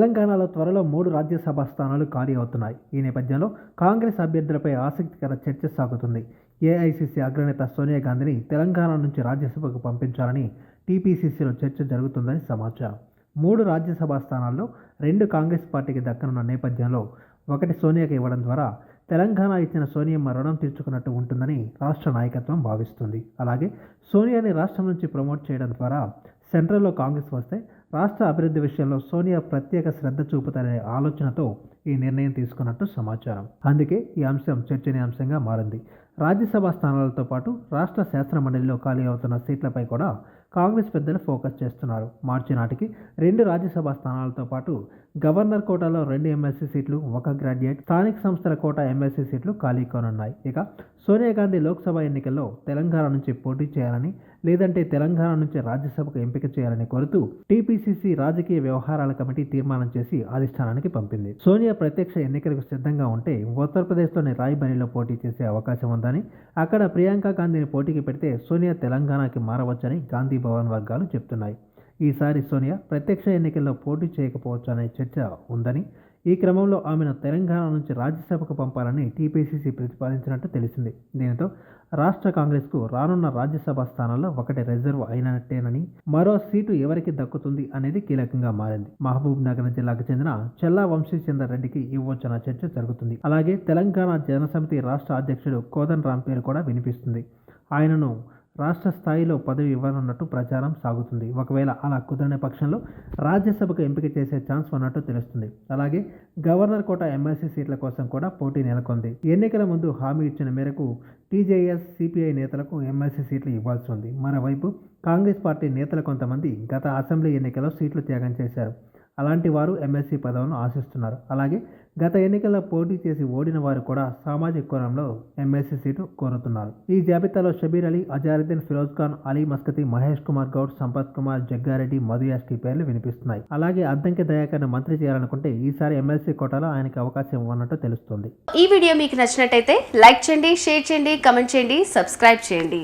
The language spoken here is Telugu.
తెలంగాణలో త్వరలో 3 రాజ్యసభ స్థానాలు ఖాళీ అవుతున్నాయి. ఈ నేపథ్యంలో కాంగ్రెస్ అభ్యర్థులపై ఆసక్తికర చర్చ సాగుతుంది. ఏఐసీసీ అగ్రనేత సోనియా గాంధీని తెలంగాణ నుంచి రాజ్యసభకు పంపించాలని టీపీసీసీలో చర్చ జరుగుతుందని సమాచారం. 3 రాజ్యసభ స్థానాల్లో 2 కాంగ్రెస్ పార్టీకి దక్కనున్న నేపథ్యంలో ఒకటి సోనియాకి ఇవ్వడం ద్వారా తెలంగాణ ఇచ్చిన సోనియమ్మ రుణం తీర్చుకున్నట్టు ఉంటుందని రాష్ట్ర నాయకత్వం భావిస్తుంది. అలాగే సోనియాని రాష్ట్రం నుంచి ప్రమోట్ చేయడం ద్వారా సెంట్రల్లో కాంగ్రెస్ వస్తే రాష్ట్ర అభివృద్ధి విషయంలో సోనియా ప్రత్యేక శ్రద్ధ చూపుతారనే ఆలోచనతో ఈ నిర్ణయం తీసుకున్నట్టు సమాచారం. అందుకే ఈ అంశం చర్చనీయాంశంగా మారింది. రాజ్యసభ స్థానాలతో పాటు రాష్ట్ర శాసనమండలిలో ఖాళీ అవుతున్న సీట్లపై కూడా కాంగ్రెస్ పెద్దలు ఫోకస్ చేస్తున్నారు. మార్చి నాటికి 2 రాజ్యసభ స్థానాలతో పాటు గవర్నర్ కోటాలో 2 ఎమ్మెల్సీ సీట్లు, 1 గ్రాడ్యుయేట్, స్థానిక సంస్థల కోటా ఎమ్మెల్సీ సీట్లు ఖాళీ కానున్నాయి. ఇక సోనియా గాంధీ లోక్సభ ఎన్నికల్లో తెలంగాణ నుంచి పోటీ చేయాలని, లేదంటే తెలంగాణ నుంచి రాజ్యసభకు ఎంపిక చేయాలని కోరుతూ టీపీసీసీ రాజకీయ వ్యవహారాల కమిటీ తీర్మానం చేసి అధిష్టానానికి పంపింది. సోనియా ప్రత్యక్ష ఎన్నికలకు సిద్ధంగా ఉంటే ఉత్తరప్రదేశ్లోని రాయ్బరేలీలో పోటీ చేసే అవకాశం ఉందని, అక్కడ ప్రియాంక గాంధీని పోటీకి పెడితే సోనియా తెలంగాణకి మారవచ్చని గాంధీ భవన్ వర్గాలు చెప్తున్నాయి. ఈసారి సోనియా ప్రత్యక్ష ఎన్నికల్లో పోటీ చేయకపోవచ్చు అనే చర్చ ఉందని, ఈ క్రమంలో ఆమెను తెలంగాణ నుంచి రాజ్యసభకు పంపాలని టీపీసీసీ ప్రతిపాదించినట్టు తెలిసింది. దీనితో రాష్ట్ర కాంగ్రెస్కు రానున్న రాజ్యసభ స్థానాల్లో ఒకటి రిజర్వ్ అయినట్టేనని, మరో సీటు ఎవరికి దక్కుతుంది అనేది కీలకంగా మారింది. మహబూబ్ నగర్ జిల్లాకు చెందిన చెల్లా వంశీచందర్ రెడ్డికి ఇవ్వొచ్చన్న చర్చ జరుగుతుంది. అలాగే తెలంగాణ జనసమితి రాష్ట్ర అధ్యక్షుడు కోదన్ రామ్ పేరు కూడా వినిపిస్తుంది. ఆయనను రాష్ట్ర స్థాయిలో పదవి ఇవ్వనున్నట్టు ప్రచారం సాగుతుంది. ఒకవేళ అలా కుదరని పక్షంలో రాజ్యసభకు ఎంపిక చేసే ఛాన్స్ ఉన్నట్టు తెలుస్తుంది. అలాగే గవర్నర్ కోట ఎమ్మెల్సీ సీట్ల కోసం కూడా పోటీ నెలకొంది. ఎన్నికల ముందు హామీ ఇచ్చిన మేరకు టీజేఎస్, సిపిఐ నేతలకు ఎమ్మెల్సీ సీట్లు ఇవ్వాల్సి ఉంది. మరోవైపు కాంగ్రెస్ పార్టీ నేతలు కొంతమంది గత అసెంబ్లీ ఎన్నికల్లో సీట్లు త్యాగం చేశారు. అలాంటి వారు ఎమ్మెల్సీ పదవులను ఆశిస్తున్నారు. అలాగే గత ఎన్నికల్లో పోటీ చేసి ఓడిన వారు కూడా సామాజిక కోణంలో ఎమ్మెల్సీ సీటు కోరుతున్నారు. ఈ జాబితాలో షబీర్ అలీ, అజారుద్దీన్, ఫిరోజ్ ఖాన్, అలీ మస్కతి, మహేష్ కుమార్ గౌడ్, సంపత్ కుమార్, జగ్గారెడ్డి, మధు యాష్కి పేర్లు వినిపిస్తున్నాయి. అలాగే అద్దంకి దయాకర్ను మంత్రి చేయాలనుకుంటే ఈసారి ఎమ్మెల్సీ కోటాలో ఆయనకి అవకాశం ఇవ్వనున్నట్టు తెలుస్తోంది. ఈ వీడియో మీకు నచ్చినట్టయితే లైక్ చేయండి, షేర్ చేయండి, కమెంట్ చేయండి, సబ్స్క్రైబ్ చేయండి.